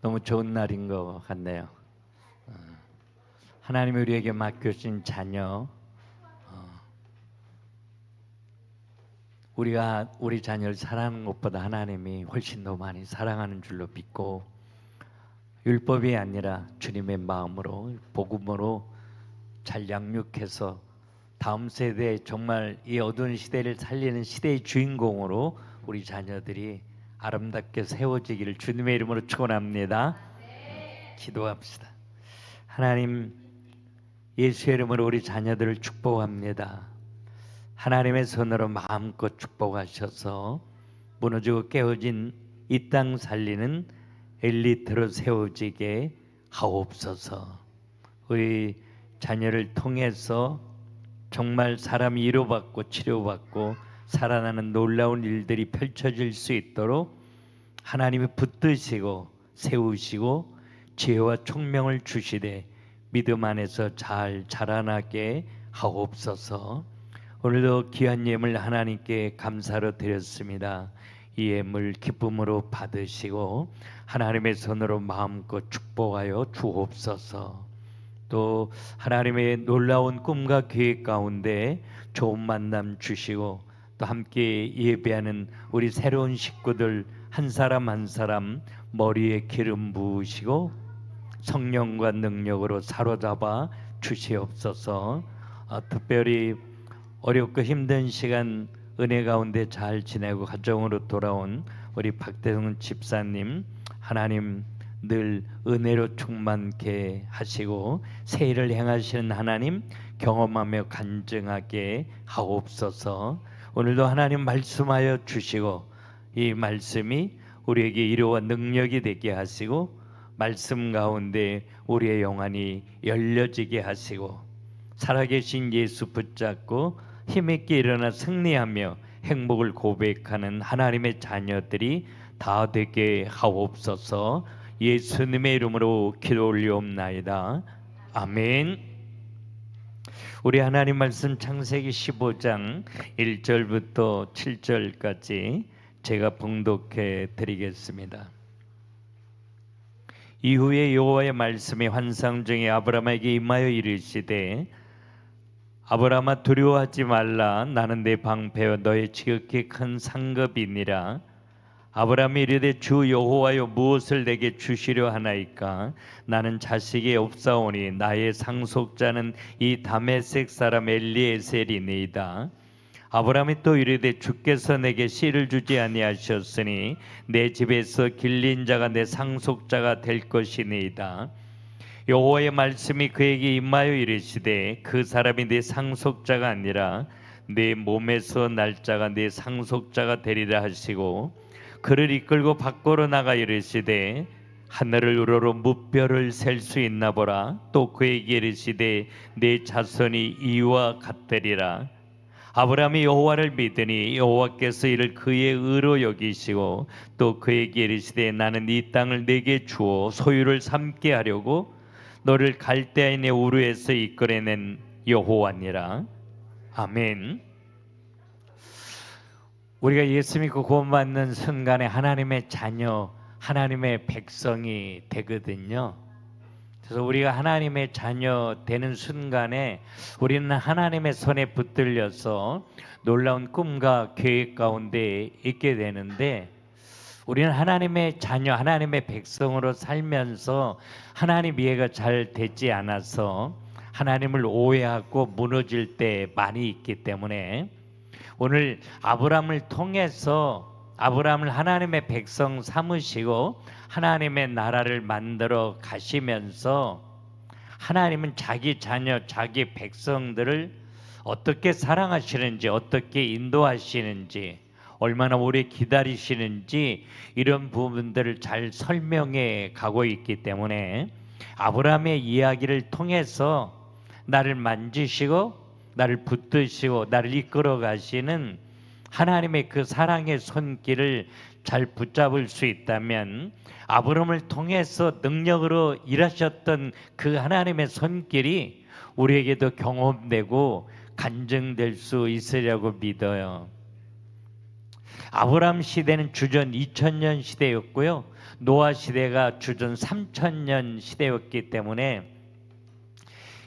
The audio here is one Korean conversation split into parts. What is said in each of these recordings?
너무 좋은 날인 것 같네요. 하나님이 우리에게 맡겨진 자녀, 우리가 우리 자녀를 사랑하는 것보다 하나님이 훨씬 더 많이 사랑하는 줄로 믿고, 율법이 아니라 주님의 마음으로 복음으로 잘 양육해서 다음 세대에 정말 이 어두운 시대를 살리는 시대의 주인공으로 우리 자녀들이 아름답게 세워지기를 주님의 이름으로 축원합니다. 기도합시다. 하나님, 예수의 이름으로 우리 자녀들을 축복합니다. 하나님의 손으로 마음껏 축복하셔서 무너지고 깨어진 이 땅 살리는 엘리트로 세워지게 하옵소서. 우리 자녀를 통해서 정말 사람이 위로받고 치료받고 살아나는 놀라운 일들이 펼쳐질 수 있도록 하나님이 붙드시고 세우시고 지혜와 총명을 주시되 믿음 안에서 잘 자라나게 하옵소서. 오늘도 귀한 예물 하나님께 감사로 드렸습니다. 이 예물 기쁨으로 받으시고 하나님의 손으로 마음껏 축복하여 주옵소서. 또 하나님의 놀라운 꿈과 계획 가운데 좋은 만남 주시고 또 함께 예배하는 우리 새로운 식구들 한 사람 한 사람 머리에 기름 부으시고 성령과 능력으로 사로잡아 주시옵소서. 특별히 어렵고 힘든 시간 은혜 가운데 잘 지내고 가정으로 돌아온 우리 박대성 집사님, 하나님 늘 은혜로 충만케 하시고 새 일을 행하시는 하나님 경험하며 간증하게 하옵소서. 오늘도 하나님 말씀하여 주시고 이 말씀이 우리에게 위로와 능력이 되게 하시고 말씀 가운데 우리의 영안이 열려지게 하시고 살아계신 예수 붙잡고 힘있게 일어나 승리하며 행복을 고백하는 하나님의 자녀들이 다 되게 하옵소서. 예수님의 이름으로 기도 올리옵나이다. 아멘. 우리 하나님 말씀 창세기 15장 1절부터 7절까지 제가 봉독해 드리겠습니다. 이후에 여호와의 말씀이 환상 중에 아브라함에게 임하여 이르시되 아브라함아 두려워하지 말라. 나는 내 방패와 너의 지극히 큰 상급이니라. 아브라함이 이르되 주 여호와여 무엇을 내게 주시려 하나이까? 나는 자식이 없사오니 나의 상속자는 이 다메섹 사람 엘리에셀이니이다. 아브라함이 또 이르되 주께서 내게 씨를 주지 아니하셨으니 내 집에서 길린 자가 내 상속자가 될 것이니이다. 여호와의 말씀이 그에게 임하여 이르시되 그 사람이 네 상속자가 아니라 네 몸에서 날 자가 네 상속자가 되리라 하시고 그를 이끌고 밖으로 나가 이르시되 하늘을 우러러 무뼈를 셀 수 있나 보라. 또 그에게 이르시되 네 자손이 이와 같으리라. 아브라함이 여호와를 믿으니 여호와께서 이를 그의 의로 여기시고 또 그에게 이르시되 나는 이 땅을 내게 주어 소유를 삼게 하려고 너를 갈대아인의 우르에서 이끌어낸 여호와니라. 아멘. 우리가 예수 믿고 구원받는 순간에 하나님의 자녀, 하나님의 백성이 되거든요. 그래서 우리가 하나님의 자녀 되는 순간에 우리는 하나님의 손에 붙들려서 놀라운 꿈과 계획 가운데 있게 되는데, 우리는 하나님의 자녀, 하나님의 백성으로 살면서 하나님 이해가 잘 되지 않아서 하나님을 오해하고 무너질 때 많이 있기 때문에 오늘 아브라함을 통해서 아브라함을 하나님의 백성 삼으시고 하나님의 나라를 만들어 가시면서 하나님은 자기 자녀, 자기 백성들을 어떻게 사랑하시는지, 어떻게 인도하시는지, 얼마나 오래 기다리시는지 이런 부분들을 잘 설명해 가고 있기 때문에 아브라함의 이야기를 통해서 나를 만지시고 나를 붙드시고 나를 이끌어 가시는 하나님의 그 사랑의 손길을 잘 붙잡을 수 있다면 아브라함을 통해서 능력으로 일하셨던 그 하나님의 손길이 우리에게도 경험되고 간증될 수 있으리라고 믿어요. 아브라함 시대는 주전 2000년 시대였고요. 노아 시대가 주전 3000년 시대였기 때문에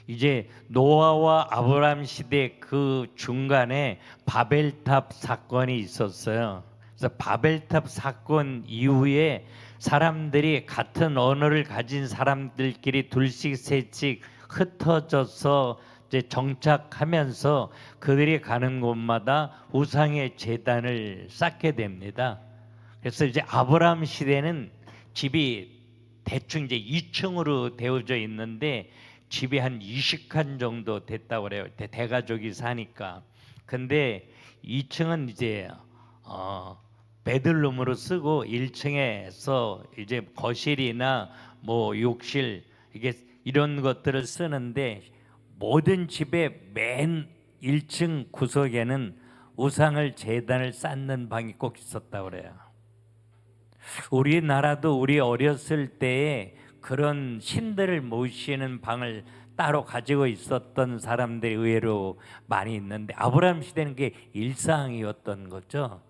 이제 노아와 아브라함 시대 그 중간에 바벨탑 사건이 있었어요. 그래서 바벨탑 사건 이후에 사람들이 같은 언어를 가진 사람들끼리 둘씩 셋씩 흩어져서 이제 정착하면서 그들이 가는 곳마다 우상의 제단을 쌓게 됩니다. 그래서 이제 아브라함 시대는 집이 대충 이제 2층으로 되어져 있는데 집이 한 20칸 정도 됐다고 그래요. 대가족이 사니까. 근데 2층은 이제 베들룸으로 쓰고 1층에서 이제 거실이나 뭐 욕실 이게 이런 것들을 쓰는데 모든 집의 맨 1층 구석에는 우상을 제단을 쌓는 방이 꼭 있었다고 그래요. 우리나라도 우리 어렸을 때에 그런 신들을 모시는 방을 따로 가지고 있었던 사람들이 의외로 많이 있는데 아브라함 시대는 그게 일상이었던 거죠.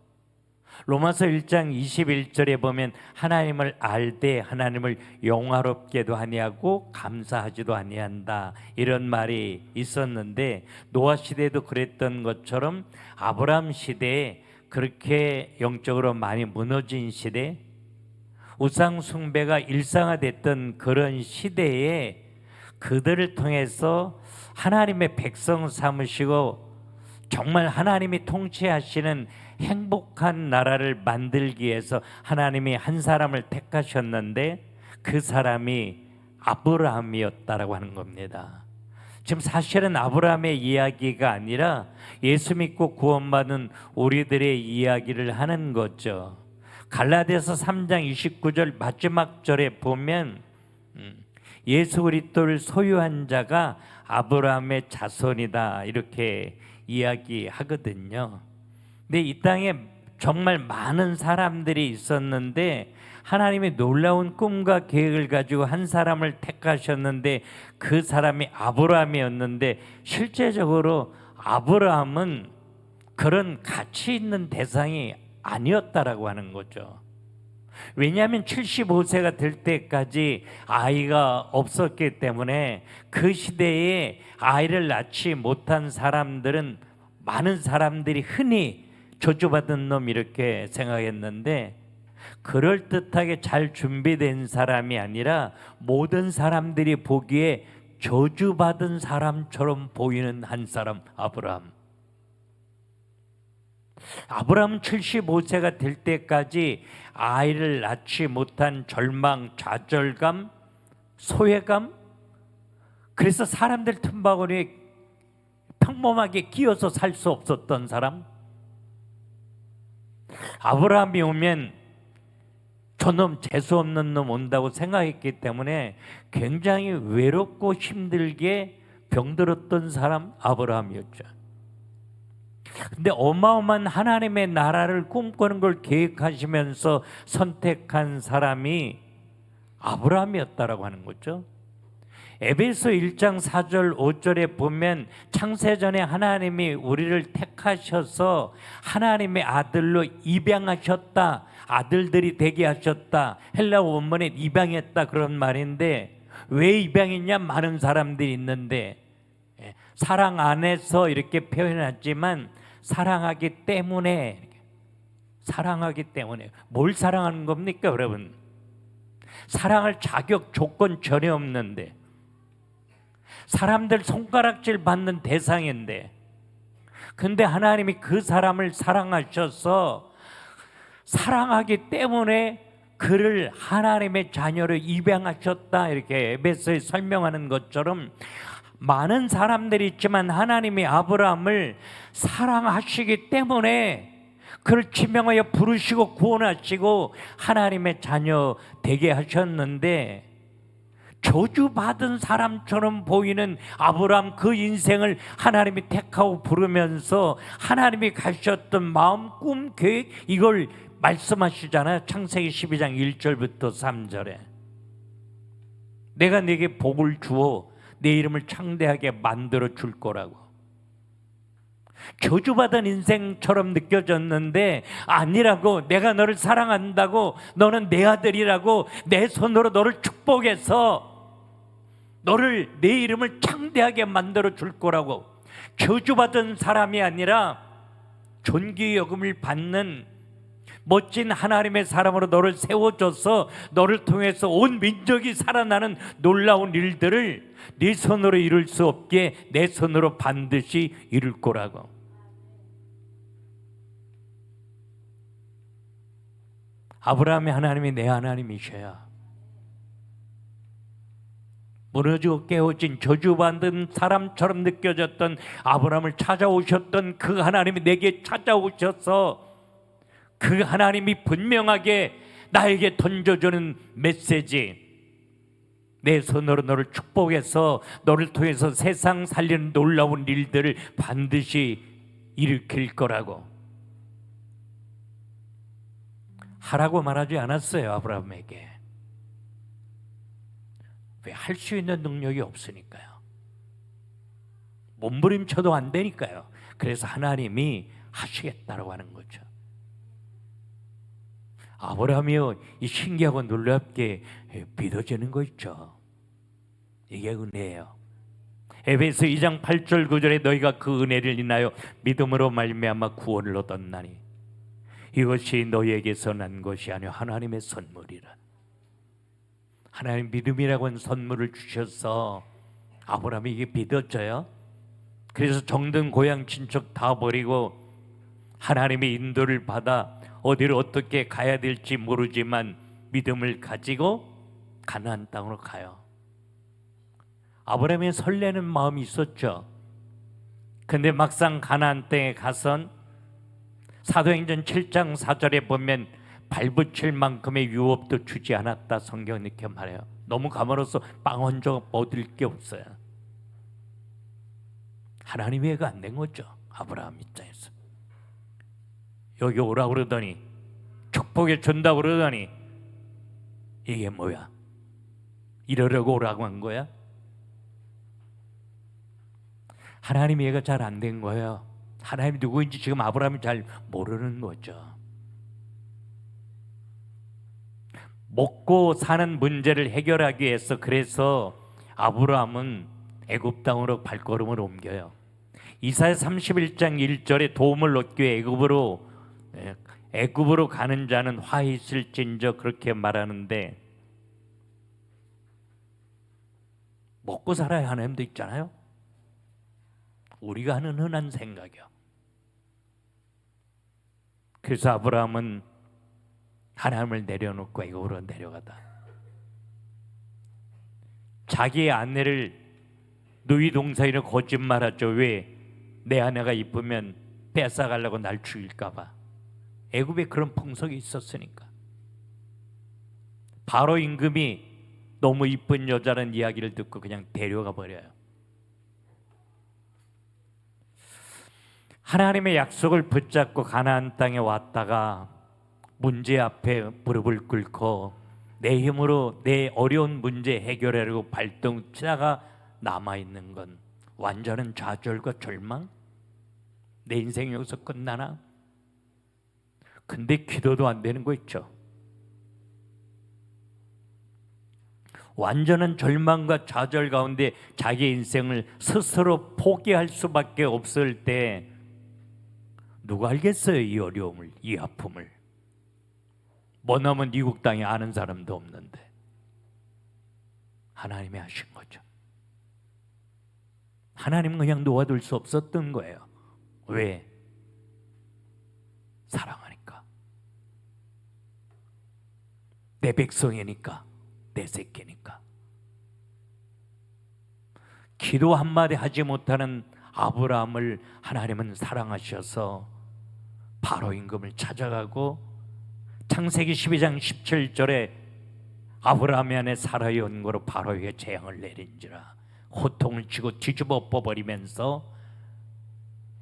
로마서 1장 21절에 보면 하나님을 알되 하나님을 영화롭게도 아니하고 감사하지도 아니한다 이런 말이 있었는데 노아 시대도 그랬던 것처럼 아브라함 시대에 그렇게 영적으로 많이 무너진 시대, 우상 숭배가 일상화됐던 그런 시대에 그들을 통해서 하나님의 백성 삼으시고 정말 하나님이 통치하시는 행복한 나라를 만들기 위해서 하나님이 한 사람을 택하셨는데 그 사람이 아브라함이었다라고 하는 겁니다. 지금 사실은 아브라함의 이야기가 아니라 예수 믿고 구원받은 우리들의 이야기를 하는 거죠. 갈라디아서 3장 29절 마지막 절에 보면 예수 그리스도를 소유한 자가 아브라함의 자손이다 이렇게 이야기하거든요. 근데 이 땅에 정말 많은 사람들이 있었는데 하나님이 놀라운 꿈과 계획을 가지고 한 사람을 택하셨는데 그 사람이 아브라함이었는데 실제적으로 아브라함은 그런 가치 있는 대상이 아니었다라고 하는 거죠. 왜냐하면 75세가 될 때까지 아이가 없었기 때문에 그 시대에 아이를 낳지 못한 사람들은 많은 사람들이 흔히 저주받은 놈 이렇게 생각했는데 그럴듯하게 잘 준비된 사람이 아니라 모든 사람들이 보기에 저주받은 사람처럼 보이는 한 사람 아브라함. 아브라함은 75세가 될 때까지 아이를 낳지 못한 절망, 좌절감, 소외감, 그래서 사람들 틈바구니에 평범하게 끼어서 살 수 없었던 사람. 아브라함이 오면 저놈 재수없는 놈 온다고 생각했기 때문에 굉장히 외롭고 힘들게 병들었던 사람 아브라함이었죠. 근데 어마어마한 하나님의 나라를 꿈꾸는 걸 계획하시면서 선택한 사람이 아브라함이었다라고 하는 거죠. 에베소 1장 4절 5절에 보면 창세전에 하나님이 우리를 택하셔서 하나님의 아들로 입양하셨다, 아들들이 되게 하셨다. 헬라 원문에 입양했다 그런 말인데 왜 입양했냐? 많은 사람들이 있는데 사랑 안에서 이렇게 표현했지만 사랑하기 때문에 뭘 사랑하는 겁니까 여러분? 사랑할 자격 조건 전혀 없는데 사람들 손가락질 받는 대상인데 근데 하나님이 그 사람을 사랑하셔서 사랑하기 때문에 그를 하나님의 자녀로 입양하셨다 이렇게 에베소에 설명하는 것처럼 많은 사람들이 있지만 하나님이 아브라함을 사랑하시기 때문에 그를 지명하여 부르시고 구원하시고 하나님의 자녀 되게 하셨는데 저주받은 사람처럼 보이는 아브라함 그 인생을 하나님이 택하고 부르면서 하나님이 가셨던 마음, 꿈, 계획 이걸 말씀하시잖아요. 창세기 12장 1절부터 3절에 내가 네게 복을 주어 내 이름을 창대하게 만들어 줄 거라고. 저주받은 인생처럼 느껴졌는데 아니라고. 내가 너를 사랑한다고, 너는 내 아들이라고, 내 손으로 너를 축복해서 너를, 내 이름을 창대하게 만들어 줄 거라고. 저주받은 사람이 아니라 존귀 여김을 받는 멋진 하나님의 사람으로 너를 세워줘서 너를 통해서 온 민족이 살아나는 놀라운 일들을 네 손으로 이룰 수 없게 내 손으로 반드시 이룰 거라고. 아브라함의 하나님이 내 하나님이셔야. 무너지고 깨어진 저주받은 사람처럼 느껴졌던 아브라함을 찾아오셨던 그 하나님이 내게 찾아오셔서 그 하나님이 분명하게 나에게 던져주는 메시지, 내 손으로 너를 축복해서 너를 통해서 세상 살리는 놀라운 일들을 반드시 일으킬 거라고. 하라고 말하지 않았어요, 아브라함에게. 왜? 할 수 있는 능력이 없으니까요. 몸부림쳐도 안 되니까요. 그래서 하나님이 하시겠다라고 하는 거죠. 아브라함이요, 이 신기하고 놀랍게 믿어지는 거 있죠. 이게 은혜예요. 에베소 2장 8절 9절에 너희가 그 은혜를 인하여 믿음으로 말미암아 구원을 얻었나니 이것이 너희에게서 난 것이 아니요 하나님의 선물이라. 하나님 믿음이라고 하는 선물을 주셔서 아브라함이 이게 믿어져요. 그래서 정든 고향 친척 다 버리고 하나님의 인도를 받아 어디를 어떻게 가야 될지 모르지만 믿음을 가지고 가나안 땅으로 가요. 아브라함이 설레는 마음이 있었죠. 근데 막상 가나안 땅에 가선 사도행전 7장 4절에 보면 발붙일 만큼의 유업도 주지 않았다, 성경 이렇게 말해요. 너무 가물어서 빵 한 조각 얻을 게 없어요. 하나님이 해가 안 된 거죠, 아브라함 입장에서. 여기 오라고 그러더니, 축복해 준다고 그러더니 이게 뭐야? 이러려고 오라고 한 거야? 하나님이 해가 잘 안 된 거예요. 하나님이 누구인지 지금 아브라함이 잘 모르는 거죠. 먹고 사는 문제를 해결하기 위해서 그래서 아브라함은 애굽 땅으로 발걸음을 옮겨요. 이사야 31장 1절에 도움을 얻기 위해 애굽으로 가는 자는 화 있을진저 그렇게 말하는데, 먹고 살아야 하는 힘도 있잖아요. 우리가 하는 흔한 생각이요. 그래서 아브라함은 하나님을 내려놓고 애굽으로 내려가다 자기의 아내를 누이 동생이라 거짓말하죠. 왜? 내 아내가 이쁘면 뺏어가려고 날 죽일까 봐. 애굽에 그런 풍속이 있었으니까. 바로 임금이 너무 이쁜 여자라는 이야기를 듣고 그냥 데려가 버려요. 하나님의 약속을 붙잡고 가나안 땅에 왔다가 문제 앞에 무릎을 꿇고 내 힘으로 내 어려운 문제 해결하려고 발동치다가 남아있는 건 완전한 좌절과 절망? 내 인생이 여기서 끝나나? 근데 기도도 안 되는 거 있죠. 완전한 절망과 좌절 가운데 자기 인생을 스스로 포기할 수밖에 없을 때 누가 알겠어요? 이 어려움을, 이 아픔을. 머나먼 미국 땅에 아는 사람도 없는데 하나님이 하신 거죠. 하나님은 그냥 놓아둘 수 없었던 거예요. 왜? 사랑하니까. 내 백성이니까, 내 새끼니까. 기도 한마디 하지 못하는 아브라함을 하나님은 사랑하셔서 바로 임금을 찾아가고 창세기 12장 17절에 아브라함의 아내 사라의 언고로 바로에게 재앙을 내린지라 호통을 치고 뒤집어 엎어버리면서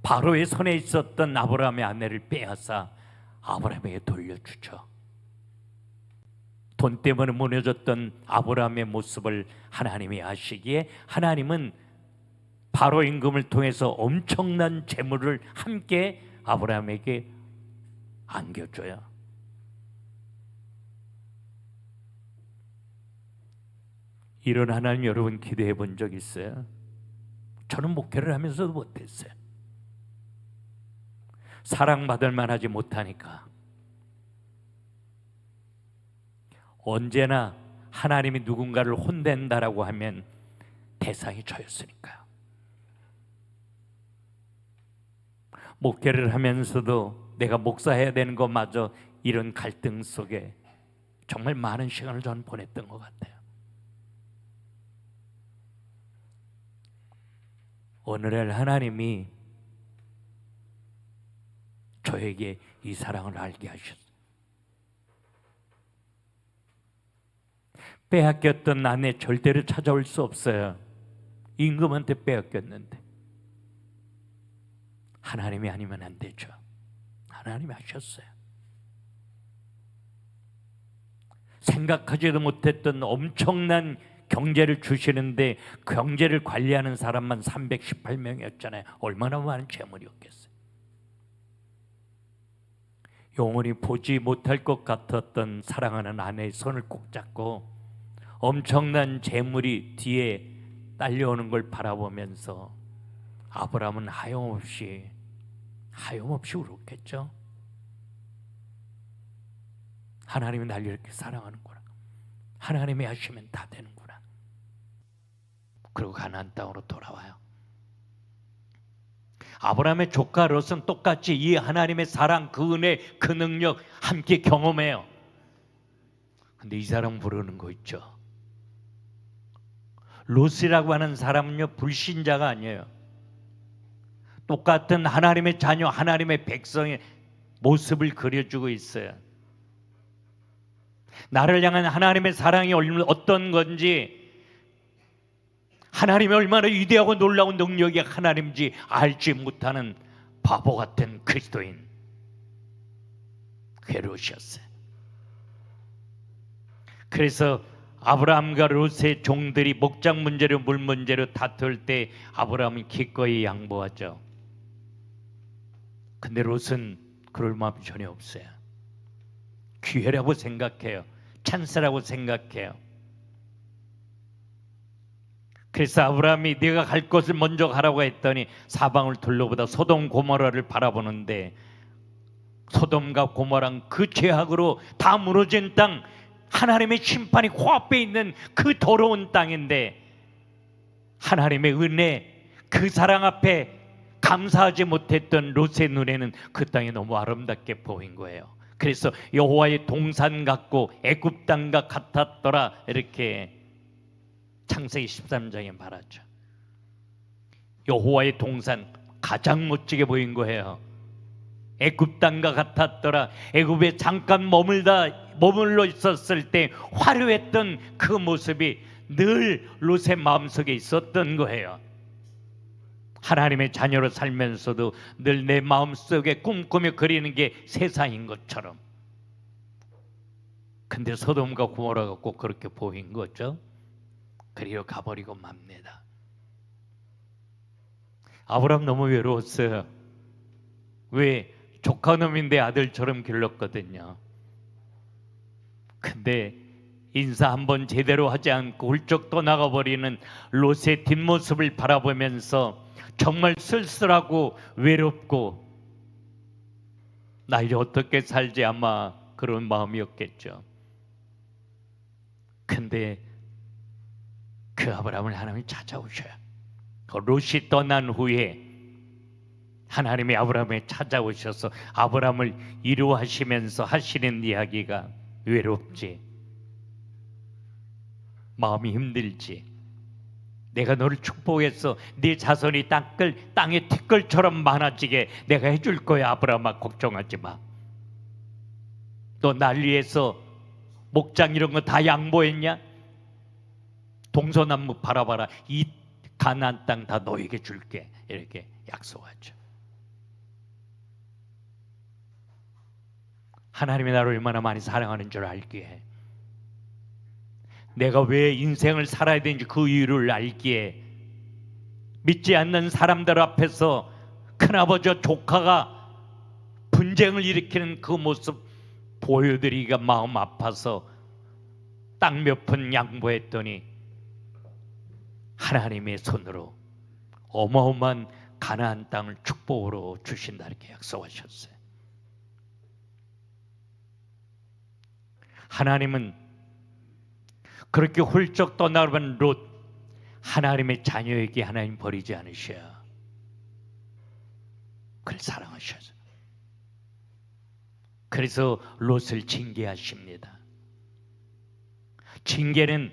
바로의 손에 있었던 아브라함의 아내를 빼앗아 아브라함에게 돌려주죠. 돈 때문에 무너졌던 아브라함의 모습을 하나님이 아시기에 하나님은 바로 임금을 통해서 엄청난 재물을 함께 아브라함에게 안겨줘요. 이런 하나님 여러분 기대해 본 적 있어요? 저는 목회를 하면서도 못했어요. 사랑받을 만하지 못하니까. 언제나 하나님이 누군가를 혼낸다라고 하면 대상이 저였으니까요. 목회를 하면서도 내가 목사해야 되는 것마저 이런 갈등 속에 정말 많은 시간을 저는 보냈던 것 같아요. 어느 날 하나님이 저에게 이 사랑을 알게 하셨어요. 빼앗겼던 아내 절대로 찾아올 수 없어요. 임금한테 빼앗겼는데 하나님이 아니면 안 되죠. 하나님이 하셨어요. 생각하지도 못했던 엄청난 경제를 주시는데 경제를 관리하는 사람만 318명이었잖아요. 얼마나 많은 재물이었겠어요. 영원히 보지 못할 것 같았던 사랑하는 아내의 손을 꼭 잡고 엄청난 재물이 뒤에 딸려오는 걸 바라보면서 아브라함은 하염없이 울었겠죠. 하나님이 날 이렇게 사랑하는구나. 하나님이 하시면 다 되는구나. 그리고 가나안 땅으로 돌아와요. 아브라함의 조카 롯은 똑같이 이 하나님의 사랑, 그 은혜, 그 능력 함께 경험해요. 근데 이 사람 부르는 거 있죠. 롯이라고 하는 사람은요, 불신자가 아니에요. 똑같은 하나님의 자녀, 하나님의 백성의 모습을 그려주고 있어요. 나를 향한 하나님의 사랑이 어떤 건지, 하나님이 얼마나 위대하고 놀라운 능력이 하나님인지 알지 못하는 바보 같은 그리스도인, 그게 롯이었어요. 그래서 아브라함과 롯의 종들이 목장 문제로 물 문제로 다툴 때 아브라함은 기꺼이 양보하죠. 근데 롯은 그럴 마음이 전혀 없어요. 기회라고 생각해요. 찬스라고 생각해요. 그래서 아브라함이 네가 갈 곳을 먼저 가라고 했더니 사방을 둘러보다 소돔 고모라를 바라보는데, 소돔과 고모라는 그 죄악으로 다 무너진 땅, 하나님의 심판이 코앞에 있는 그 더러운 땅인데 하나님의 은혜, 그 사랑 앞에 감사하지 못했던 롯의 눈에는 그 땅이 너무 아름답게 보인 거예요. 그래서 여호와의 동산 같고 애굽 땅과 같았더라, 이렇게 창세기 13장에 말하죠. 여호와의 동산 가장 멋지게 보인 거예요. 애굽 땅과 같았더라. 애굽에 잠깐 머물러 있었을 때 화려했던 그 모습이 늘 롯의 마음속에 있었던 거예요. 하나님의 자녀로 살면서도 늘 내 마음속에 꿈꾸며 그리는 게 세상인 것처럼. 근데 소돔과 고모라가 꼭 그렇게 보인 거죠. 그리고 가버리고 맙니다. 아브라함 너무 외로웠어요. 왜? 조카놈인데 아들처럼 길렀거든요. 근데 인사 한번 제대로 하지 않고 훌쩍 떠나가버리는 롯의 뒷모습을 바라보면서 정말 쓸쓸하고 외롭고 나 이제 어떻게 살지, 아마 그런 마음이었겠죠. 근데 그 아브라함을 하나님이 찾아오셔요. 롯이 떠난 후에 하나님이 아브라함에 찾아오셔서 아브라함을 이루하시면서 하시는 이야기가, 외롭지, 마음이 힘들지, 내가 너를 축복해서 네 자손이 땅의 티끌처럼 많아지게 내가 해줄 거야. 아브라함아, 걱정하지 마. 너 날 위해서 목장 이런 거 다 양보했냐? 동서남북 바라봐라. 이 가나안 땅 다 너에게 줄게. 이렇게 약속하죠. 하나님이 나를 얼마나 많이 사랑하는 줄 알기에, 내가 왜 인생을 살아야 되는지 그 이유를 알기에 믿지 않는 사람들 앞에서 큰아버지와 조카가 분쟁을 일으키는 그 모습 보여드리기가 마음 아파서 땅 몇 푼 양보했더니 하나님의 손으로 어마어마한 가나안 땅을 축복으로 주신다 이렇게 약속하셨어요. 하나님은 그렇게 훌쩍 떠나간 롯, 하나님의 자녀에게 하나님 버리지 않으셔야 그를 사랑하셔서 그래서 롯을 징계하십니다. 징계는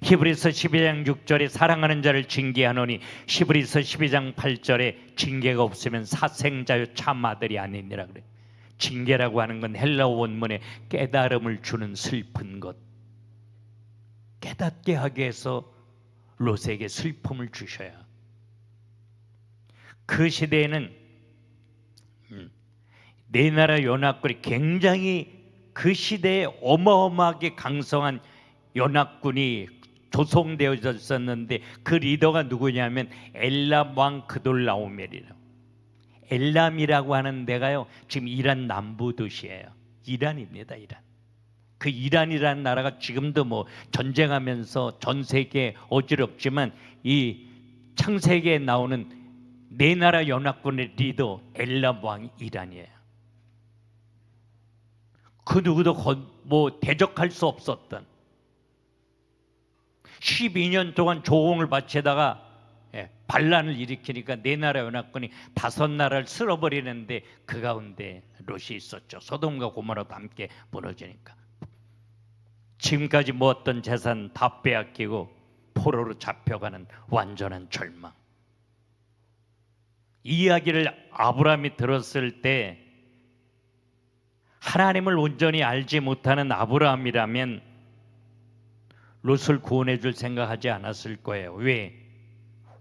히브리서 12장 6절에 사랑하는 자를 징계하노니 히브리서 12장 8절에 징계가 없으면 사생자요 참 아들이 아니니라 그래. 징계라고 하는 건 헬라어 원문에 깨달음을 주는 슬픈 것, 깨닫게 하기 위해서 롯에게 슬픔을 주셔야. 그 시대에는 네 나라 연합군이 굉장히 그 시대에 어마어마하게 강성한 연합군이 조성되어져 있었는데 그 리더가 누구냐면 엘람 왕 그돌라오멜이라. 엘람이라고 하는 데가요 지금 이란 남부 도시예요. 이란입니다. 이란. 그 이란이라는 나라가 지금도 뭐 전쟁하면서 전 세계에 어지럽지만 이 창세기에 나오는 네 나라 연합군의 리더 엘람 왕이 이란이에요. 그 누구도 뭐 대적할 수 없었던 12년 동안 조공을 바치다가 반란을 일으키니까 네 나라 연합군이 5나라를 쓸어버리는데 그 가운데 롯이 있었죠. 소돔과 고모라도 함께 무너지니까 지금까지 모았던 재산 다 빼앗기고 포로로 잡혀가는 완전한 절망. 이 이야기를 아브라함이 들었을 때 하나님을 온전히 알지 못하는 아브라함이라면 롯을 구원해 줄 생각하지 않았을 거예요. 왜?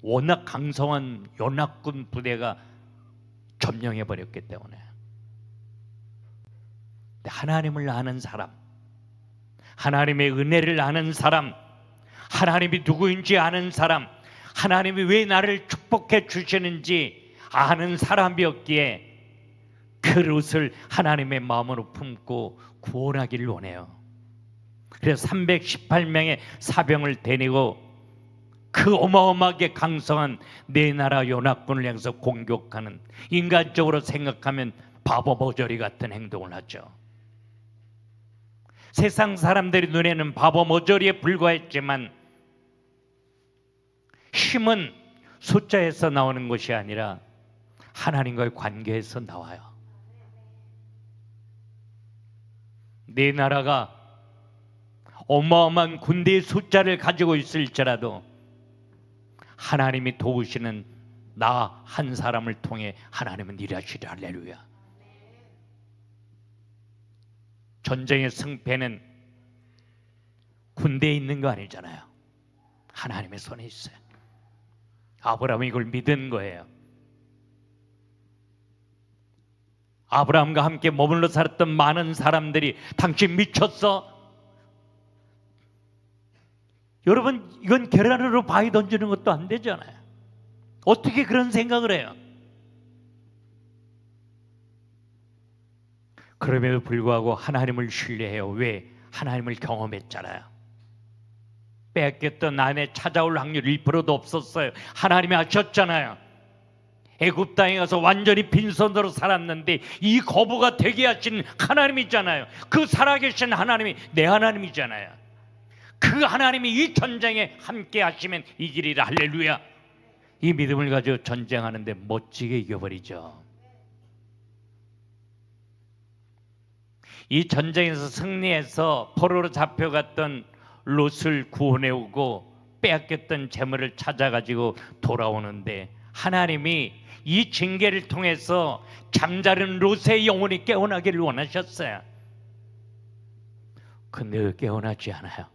워낙 강성한 연합군 부대가 점령해 버렸기 때문에. 하나님을 아는 사람, 하나님의 은혜를 아는 사람, 하나님이 누구인지 아는 사람, 하나님이 왜 나를 축복해 주시는지 아는 사람이었기에 그 롯을 하나님의 마음으로 품고 구원하기를 원해요. 그래서 318명의 사병을 데리고 그 어마어마하게 강성한 네 나라 연합군을 향해서 공격하는, 인간적으로 생각하면 바보 모조리 같은 행동을 하죠. 세상 사람들이 눈에는 바보 모조리에 불과했지만 힘은 숫자에서 나오는 것이 아니라 하나님과의 관계에서 나와요. 네 나라가 어마어마한 군대의 숫자를 가지고 있을지라도 하나님이 도우시는 나 한 사람을 통해 하나님은 일하시리. 할렐루야. 전쟁의 승패는 군대에 있는 거 아니잖아요. 하나님의 손에 있어요. 아브라함이 이걸 믿은 거예요. 아브라함과 함께 머물러 살았던 많은 사람들이 당신 미쳤어? 여러분, 이건 계란으로 바위 던지는 것도 안 되잖아요. 어떻게 그런 생각을 해요? 그럼에도 불구하고 하나님을 신뢰해요. 왜? 하나님을 경험했잖아요. 뺏겼던 아내 찾아올 확률 1%도 없었어요. 하나님이 하셨잖아요. 애굽 땅에 가서 완전히 빈손으로 살았는데 이 거부가 되게 하신 하나님이잖아요. 그 살아계신 하나님이 내 하나님이잖아요. 그 하나님이 이 전쟁에 함께 하시면 이기리라. 할렐루야. 이 믿음을 가지고 전쟁하는데 멋지게 이겨버리죠. 이 전쟁에서 승리해서 포로로 잡혀갔던 롯을 구원해오고 빼앗겼던 재물을 찾아가지고 돌아오는데 하나님이 이 징계를 통해서 잠자는 롯의 영혼이 깨어나기를 원하셨어요. 근데 깨어나지 않아요.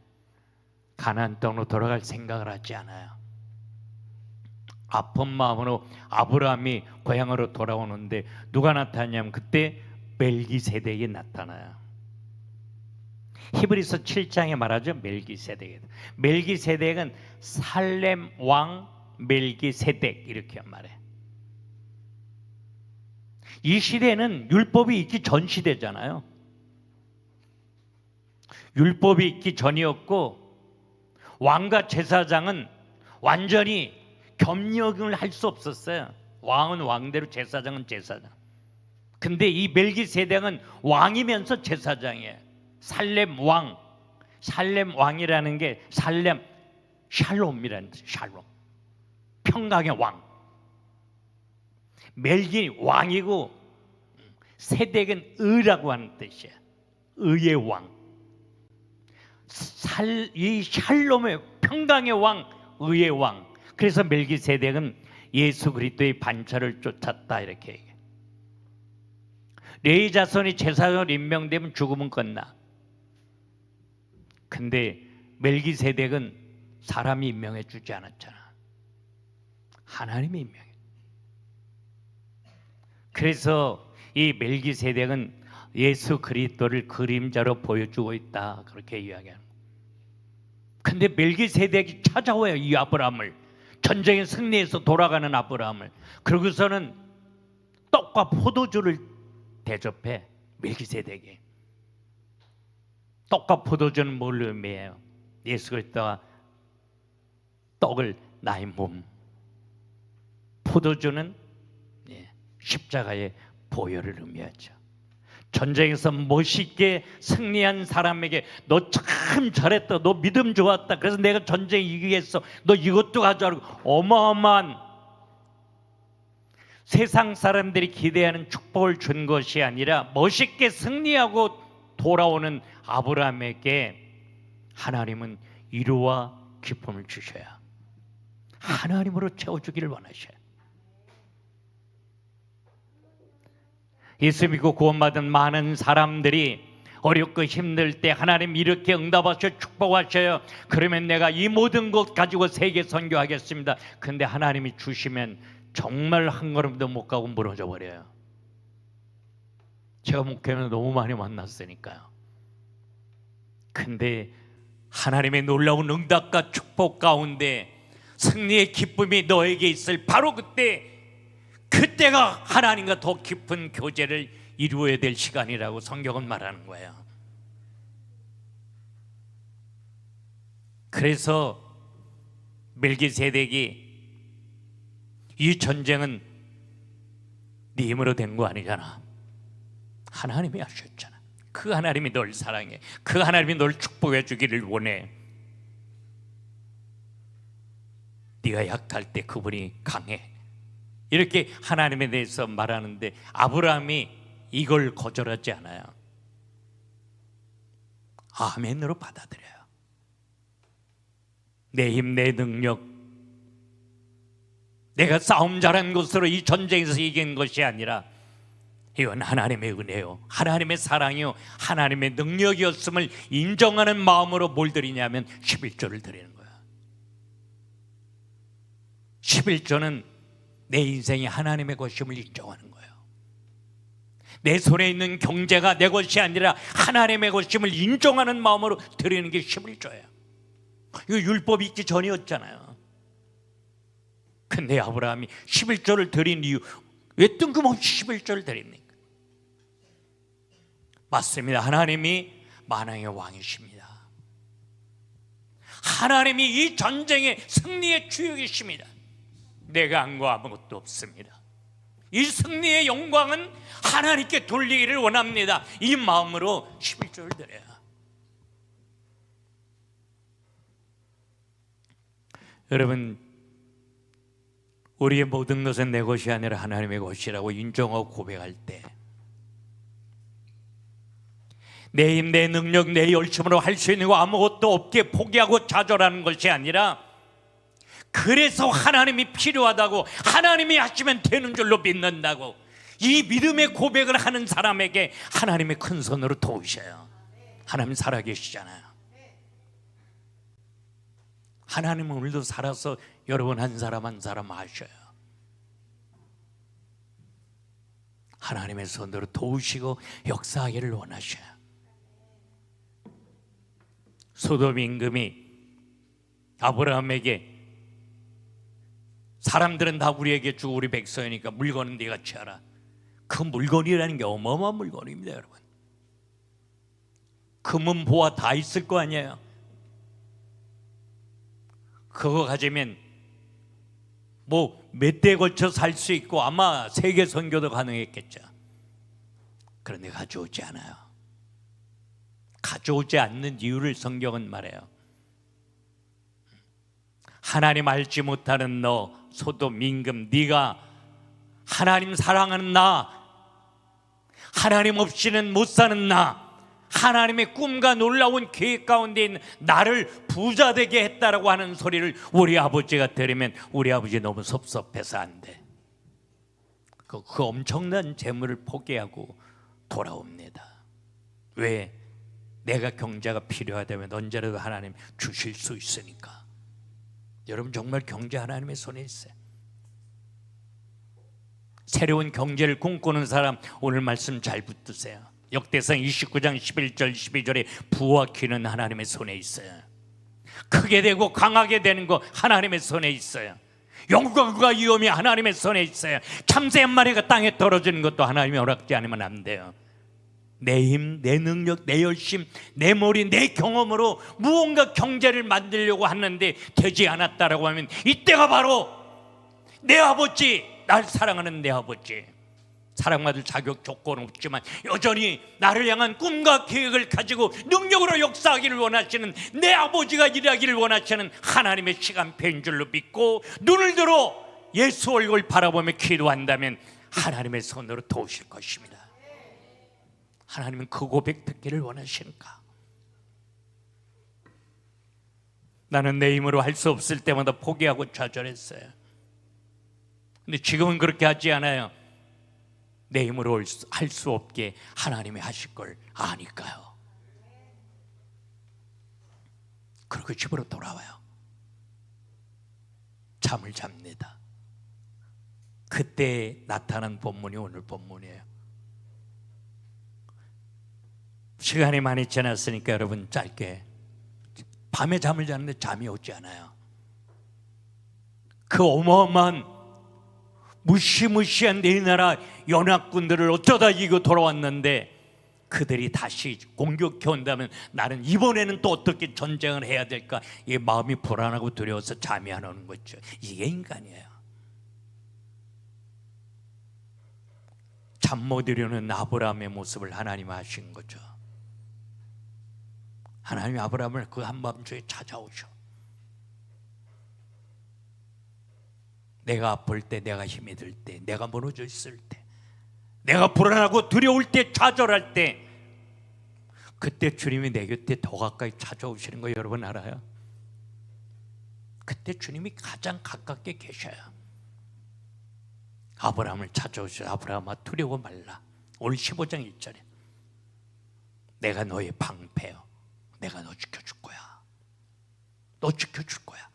가나안 땅으로 돌아갈 생각을 하지 않아요. 아픈 마음으로 아브라함이 고향으로 돌아오는데 누가 나타나냐면 그때 멜기세덱이 나타나요. 히브리서 7장에 말하죠. 멜기세덱은 살렘 왕 멜기세덱 이렇게 말해. 이 시대는 율법이 있기 전 시대잖아요. 율법이 있기 전이었고 왕과 제사장은 완전히 겸력을 할 수 없었어요. 왕은 왕대로, 제사장은 제사장. 근데 이 멜기세덱은 왕이면서 제사장이에요. 살렘 왕, 살렘 왕이라는 게 살렘 샬롬이라는 뜻, 샬롬, 평강의 왕. 멜기 왕이고 세덱은 의라고 하는 뜻이에요. 의의 왕. 이 샬롬의 평강의 왕, 의의 왕. 그래서 멜기세덱은 예수 그리스도의 반차를 쫓았다 이렇게 얘기해요. 레위 자손이 제사장으로 임명되면 죽음은 끝나. 근데 멜기세덱은 사람이 임명해 주지 않았잖아. 하나님이 임명해. 그래서 이 멜기세덱은 예수 그리스도를 그림자로 보여주고 있다 그렇게 이야기하는. 근데 멜기세덱이 찾아와요, 이 아브라함을. 전쟁에 승리해서 돌아가는 아브라함을. 그러고서는 떡과 포도주를 대접해. 멜기세덱이. 떡과 포도주는 뭘 의미해요? 예수 그리스도가 떡을 나의 몸, 포도주는 십자가의 보혈을 의미하죠. 전쟁에서 멋있게 승리한 사람에게 너 참 잘했다, 너 믿음 좋았다, 그래서 내가 전쟁 이기겠어, 너 이것도 가져가고, 어마어마한 세상 사람들이 기대하는 축복을 준 것이 아니라 멋있게 승리하고 돌아오는 아브라함에게 하나님은 위로와 기쁨을 주셔야 하나님으로 채워주기를 원하셔요. 예수 믿고 구원받은 많은 사람들이 어렵고 힘들 때 하나님 이렇게 응답하셔 축복하셔요. 그러면 내가 이 모든 것 가지고 세계 선교하겠습니다. 근데 하나님이 주시면 정말 한 걸음도 못 가고 무너져 버려요. 제가 목회는 너무 많이 만났으니까요. 근데 하나님의 놀라운 응답과 축복 가운데 승리의 기쁨이 너에게 있을 바로 그때가 하나님과 더 깊은 교제를 이루어야 될 시간이라고 성경은 말하는 거예요. 그래서 멜기세덱이 이 전쟁은 네 힘으로 된 거 아니잖아. 하나님이 하셨잖아. 그 하나님이 널 사랑해. 그 하나님이 널 축복해 주기를 원해. 네가 약할 때 그분이 강해. 이렇게 하나님에 대해서 말하는데 아브라함이 이걸 거절하지 않아요. 아멘으로 받아들여요. 내 힘, 내 능력, 내가 싸움 잘한 것으로 이 전쟁에서 이긴 것이 아니라 이건 하나님의 은혜요, 하나님의 사랑이요, 하나님의 능력이었음을 인정하는 마음으로 뭘 드리냐면 11조를 드리는 거야. 11조는 내 인생이 하나님의 것임을 인정하는 거예요. 내 손에 있는 경제가 내 것이 아니라 하나님의 것임을 인정하는 마음으로 드리는 게 11조예요. 이거 율법이 있기 전이었잖아요. 근데 아브라함이 11조를 드린 이유, 왜 뜬금없이 11조를 드립니까? 맞습니다. 하나님이 만왕의 왕이십니다. 하나님이 이 전쟁의 승리의 주역이십니다. 내가 한 거 아무것도 없습니다. 이 승리의 영광은 하나님께 돌리기를 원합니다. 이 마음으로 11조를 드려요. 여러분, 우리의 모든 것은 내 것이 아니라 하나님의 것이라고 인정하고 고백할 때 내 힘, 내 능력, 내 열심으로 할 수 있는 거 아무것도 없게 포기하고 좌절하는 것이 아니라 그래서 하나님이 필요하다고, 하나님이 하시면 되는 줄로 믿는다고, 이 믿음의 고백을 하는 사람에게 하나님의 큰 손으로 도우셔요. 하나님 살아계시잖아요. 하나님은 오늘도 살아서 여러분 한 사람 한 사람 하셔요. 하나님의 손으로 도우시고 역사하기를 원하셔요. 소돔 임금이 아브라함에게 사람들은 다 우리에게 주 우리 백성이니까 물건은 네가 취하라. 그 물건이라는 게 어마어마한 물건입니다, 여러분. 금은 보화 다 있을 거 아니에요. 그거 가지면 뭐 몇 대에 걸쳐 살 수 있고 아마 세계 선교도 가능했겠죠. 그런데 가져오지 않아요. 가져오지 않는 이유를 성경은 말해요. 하나님 알지 못하는 너 소돔 임금, 네가 하나님 사랑하는 나, 하나님 없이는 못 사는 나, 하나님의 꿈과 놀라운 계획 가운데 있는 나를 부자 되게 했다라고 하는 소리를 우리 아버지가 들으면 우리 아버지 너무 섭섭해서 안 돼. 그 엄청난 재물을 포기하고 돌아옵니다. 왜? 내가 경제가 필요하다면 언제라도 하나님 주실 수 있으니까. 여러분, 정말 경제 하나님의 손에 있어요. 새로운 경제를 꿈꾸는 사람 오늘 말씀 잘 붙드세요. 역대상 29장 11절 12절에 부와 귀는 하나님의 손에 있어요. 크게 되고 강하게 되는 거 하나님의 손에 있어요. 영광과 위엄이 하나님의 손에 있어요. 참새 한 마리가 땅에 떨어지는 것도 하나님이 허락지 않으면 안 돼요. 내 힘, 내 능력, 내 열심, 내 머리, 내 경험으로 무언가 경제를 만들려고 하는데 되지 않았다라고 하면 이때가 바로 내 아버지, 날 사랑하는 내 아버지, 사랑받을 자격 조건 없지만 여전히 나를 향한 꿈과 계획을 가지고 능력으로 역사하기를 원하시는 내 아버지가 일하기를 원하시는 하나님의 시간표인 줄로 믿고 눈을 들어 예수 얼굴 바라보며 기도한다면 하나님의 손으로 도우실 것입니다. 하나님은 그 고백 듣기를 원하시는가? 나는 내 힘으로 할 수 없을 때마다 포기하고 좌절했어요. 근데 지금은 그렇게 하지 않아요. 내 힘으로 할 수 없게 하나님이 하실 걸 아니까요. 그리고 집으로 돌아와요. 잠을 잡니다. 그때 나타난 본문이 오늘 본문이에요. 시간이 많이 지났으니까 여러분 짧게, 밤에 잠을 자는데 잠이 오지 않아요. 그 어마어마한 무시무시한 내 나라 연합군들을 어쩌다 이기고 돌아왔는데 그들이 다시 공격해 온다면 나는 이번에는 또 어떻게 전쟁을 해야 될까? 이 마음이 불안하고 두려워서 잠이 안 오는 거죠. 이게 인간이에요. 잠 못 이루는 아브라함의 모습을 하나님이 하신 거죠. 하나님이 아브라함을 그 한밤중에 찾아오셔. 내가 아플 때, 내가 힘이 들 때, 내가 무너져 있을 때, 내가 불안하고 두려울 때, 좌절할 때, 그때 주님이 내 곁에 더 가까이 찾아오시는 거 여러분 알아요? 그때 주님이 가장 가깝게 계셔요. 아브라함을 찾아오셔. 아브라함아 두려워 말라. 오늘 15장 1절에 내가 너의 방패요, 내가 너 지켜줄 거야. 너 지켜줄 거야.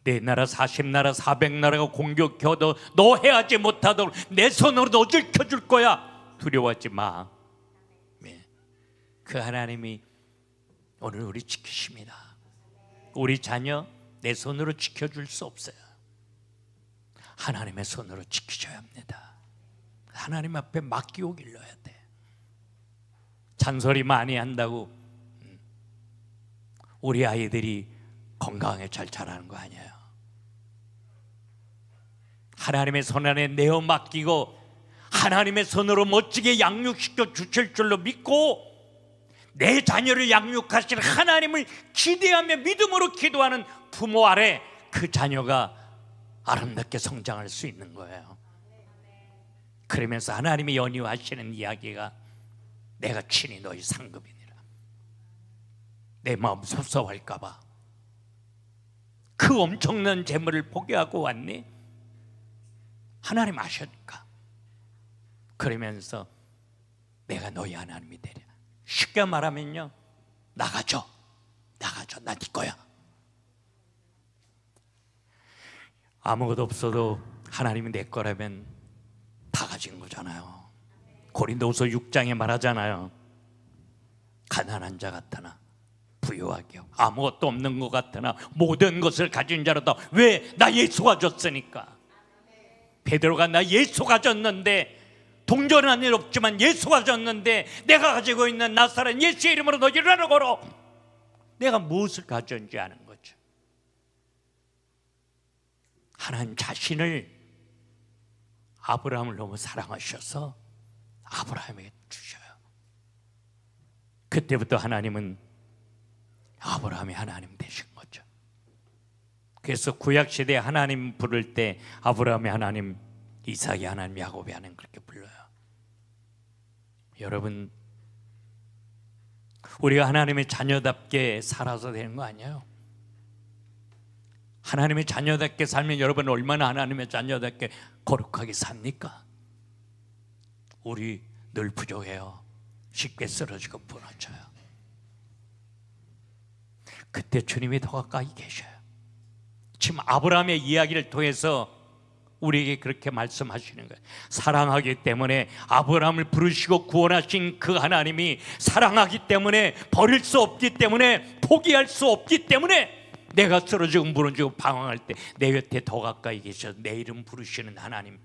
내 나라 40나라 400나라가 공격해도 너 해하지 못하도록 내 손으로 너 지켜줄 거야. 두려워하지 마. 그 하나님이 오늘 우리 지키십니다. 우리 자녀 내 손으로 지켜줄 수 없어요. 하나님의 손으로 지키셔야 합니다. 하나님 앞에 맡기고 길러야 돼. 잔소리 많이 한다고 우리 아이들이 건강하게 잘 자라는 거 아니에요. 하나님의 손 안에 내어 맡기고 하나님의 손으로 멋지게 양육시켜 주실 줄로 믿고 내 자녀를 양육하실 하나님을 기대하며 믿음으로 기도하는 부모 아래 그 자녀가 아름답게 성장할 수 있는 거예요. 그러면서 하나님이 연유하시는 이야기가 내가 친히 너희 상급이니라. 내 마음 섭섭할까 봐 그 엄청난 재물을 포기하고 왔니? 하나님 아셨을까? 그러면서 내가 너희 하나님이 되랴. 쉽게 말하면요, 나가줘, 나 네 거야. 아무것도 없어도 하나님이 내 거라면 다 가진 거잖아요. 고린도후서 6장에 말하잖아요. 가난한 자 같으나 부요 기도하기요. 아무것도 없는 것 같으나 모든 것을 가진 자로다. 왜? 나 예수가 줬으니까. 베드로가 나 예수가 줬는데, 동전한 일 없지만 예수가 줬는데, 내가 가지고 있는 나사렛 예수의 이름으로 너 일어나라 걸어. 내가 무엇을 가졌는지 아는 거죠. 하나님 자신을, 아브라함을 너무 사랑하셔서 아브라함에게 주셔요. 그때부터 하나님은 아브라함이 하나님 되신 거죠. 그래서 구약시대에 하나님 부를 때 아브라함이 하나님, 이삭이 하나님, 야곱이 하나님 그렇게 불러요. 여러분, 우리가 하나님의 자녀답게 살아서 되는 거 아니에요? 하나님의 자녀답게 살면 여러분 얼마나 하나님의 자녀답게 거룩하게 삽니까? 우리 늘 부족해요. 쉽게 쓰러지고 부러져요. 그때 주님이 더 가까이 계셔요. 지금 아브라함의 이야기를 통해서 우리에게 그렇게 말씀하시는 거예요. 사랑하기 때문에 아브라함을 부르시고 구원하신 그 하나님이, 사랑하기 때문에, 버릴 수 없기 때문에, 포기할 수 없기 때문에 내가 쓰러지고 무너지고 방황할 때 내 곁에 더 가까이 계셔서 내 이름 부르시는 하나님,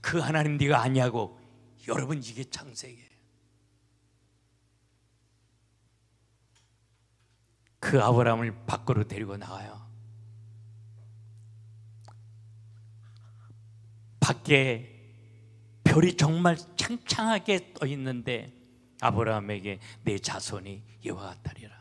그 하나님 네가 아니냐고. 여러분, 이게 창세기예요. 그 아브라함을 밖으로 데리고 나가요. 밖에 별이 정말 창창하게 떠 있는데 아브라함에게 내 자손이 이와 같으리라.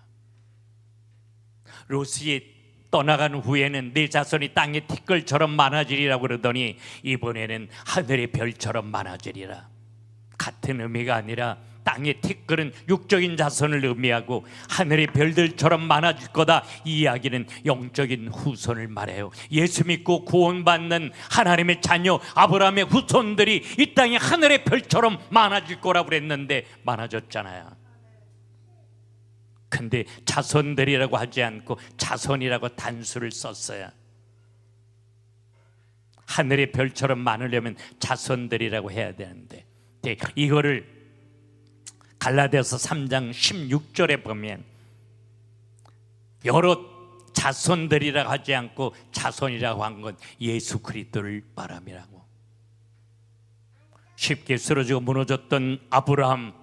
롯이 떠나간 후에는 내 자손이 땅의 티끌처럼 많아지리라고 그러더니 이번에는 하늘의 별처럼 많아지리라. 같은 의미가 아니라 땅의 티끌은 육적인 자손을 의미하고 하늘의 별들처럼 많아질 거다, 이 이야기는 영적인 후손을 말해요. 예수 믿고 구원받는 하나님의 자녀 아브라함의 후손들이 이 땅에 하늘의 별처럼 많아질 거라고 그랬는데 많아졌잖아요. 근데 자손들이라고 하지 않고 자손이라고 단수를 썼어요. 하늘의 별처럼 많으려면 자손들이라고 해야 되는데, 이거를 갈라디아서 3장 16절에 보면 여러 자손들이라고 하지 않고 자손이라고 한 건 예수 그리스도를 말함이라고. 쉽게 쓰러지고 무너졌던 아브라함,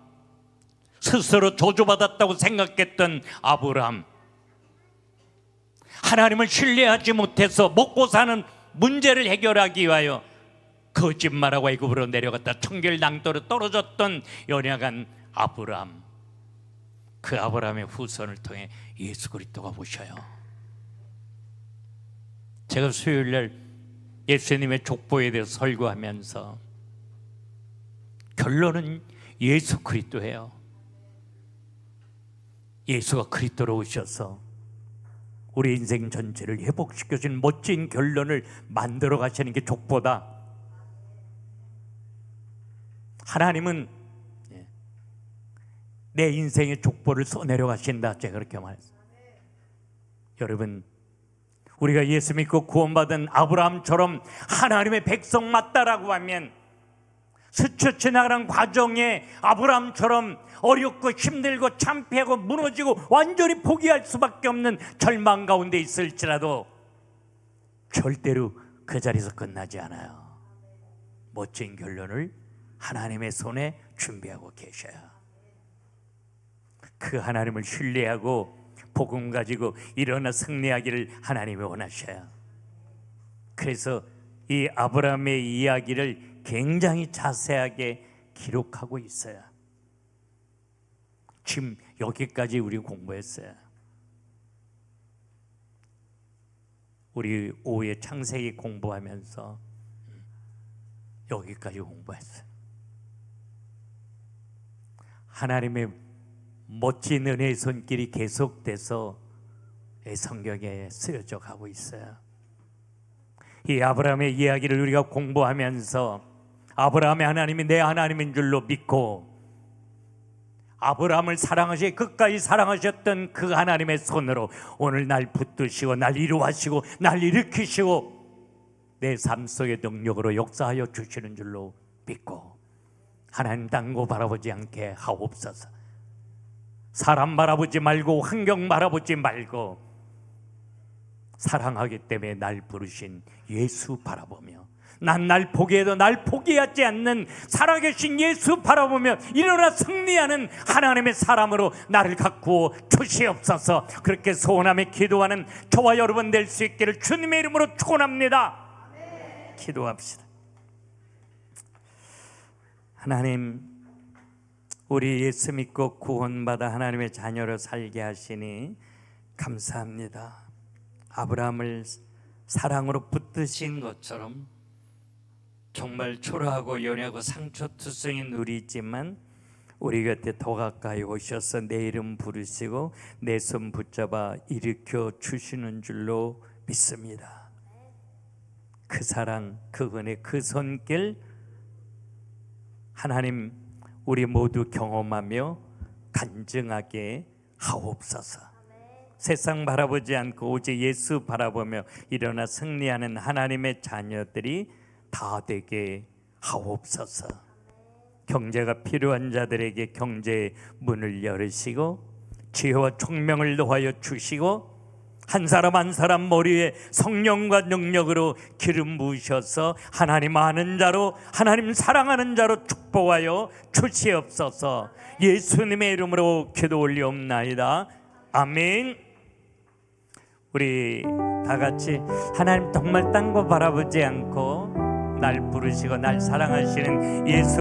스스로 저주받았다고 생각했던 아브라함, 하나님을 신뢰하지 못해서 먹고 사는 문제를 해결하기 위하여 거짓말하고 애굽으로 내려갔다 청결낭떠로 떨어졌던 연약한 아브라함, 그 아브라함의 후손을 통해 예수 그리스도가 오셔요. 제가 수요일날 예수님의 족보에 대해서 설교하면서 결론은 예수 그리스도예요. 예수가 그리스도로 오셔서 우리 인생 전체를 회복시켜주는 멋진 결론을 만들어 가시는 게 족보다. 하나님은 내 인생의 족보를 써내려 가신다, 제가 그렇게 말했어요. 여러분, 우리가 예수 믿고 구원받은 아브라함처럼 하나님의 백성 맞다라고 하면 스쳐 지나가는 과정에 아브라함처럼 어렵고 힘들고 참패하고 무너지고 완전히 포기할 수밖에 없는 절망 가운데 있을지라도 절대로 그 자리에서 끝나지 않아요. 멋진 결론을 하나님의 손에 준비하고 계셔요. 그 하나님을 신뢰하고 복음 가지고 일어나 승리하기를 하나님이 원하셔요. 그래서 이 아브라함의 이야기를 굉장히 자세하게 기록하고 있어요. 지금 여기까지 우리 공부했어요. 우리 오후에 창세기 공부하면서 여기까지 공부했어요. 하나님의 멋진 은혜의 손길이 계속돼서 성경에 쓰여져 가고 있어요. 이 아브라함의 이야기를 우리가 공부하면서 아브라함의 하나님이 내 하나님인 줄로 믿고 아브라함을 사랑하시 끝까지 사랑하셨던 그 하나님의 손으로 오늘 날 붙드시고 날 이루하시고 날 일으키시고 내 삶 속의 능력으로 역사하여 주시는 줄로 믿고 하나님 땅고 바라보지 않게 하옵소서. 사람 바라보지 말고 환경 바라보지 말고 사랑하기 때문에 날 부르신 예수 바라보며, 난 날 포기해도 날 포기하지 않는 살아계신 예수 바라보며 일어나 승리하는 하나님의 사람으로 나를 가꾸어 주시옵소서. 그렇게 소원하며 기도하는 저와 여러분 될 수 있기를 주님의 이름으로 축원합니다. 기도합시다. 하나님, 우리 예수 믿고 구원받아 하나님의 자녀로 살게 하시니 감사합니다. 아브라함을 사랑으로 붙드신 것처럼 정말 초라하고 연약하고 상처투성인 우리지만 우리 곁에 더 가까이 오셔서 내 이름 부르시고 내 손 붙잡아 일으켜 주시는 줄로 믿습니다. 그 사랑, 그 은혜, 그 손길 하나님 우리 모두 경험하며 간증하게 하옵소서. 세상 바라보지 않고 오직 예수 바라보며 일어나 승리하는 하나님의 자녀들이 다 되게 하옵소서. 경제가 필요한 자들에게 경제의 문을 열으시고 지혜와 총명을 더하여 주시고 한 사람 한 사람 머리에 성령과 능력으로 기름 부으셔서 하나님 아는 자로, 하나님 사랑하는 자로 축복하여 주시옵소서. 예수님의 이름으로 기도 올리옵나이다. 아멘. 우리 다 같이 하나님 정말 딴 거 바라보지 않고 날 부르시고 날 사랑하시는 예수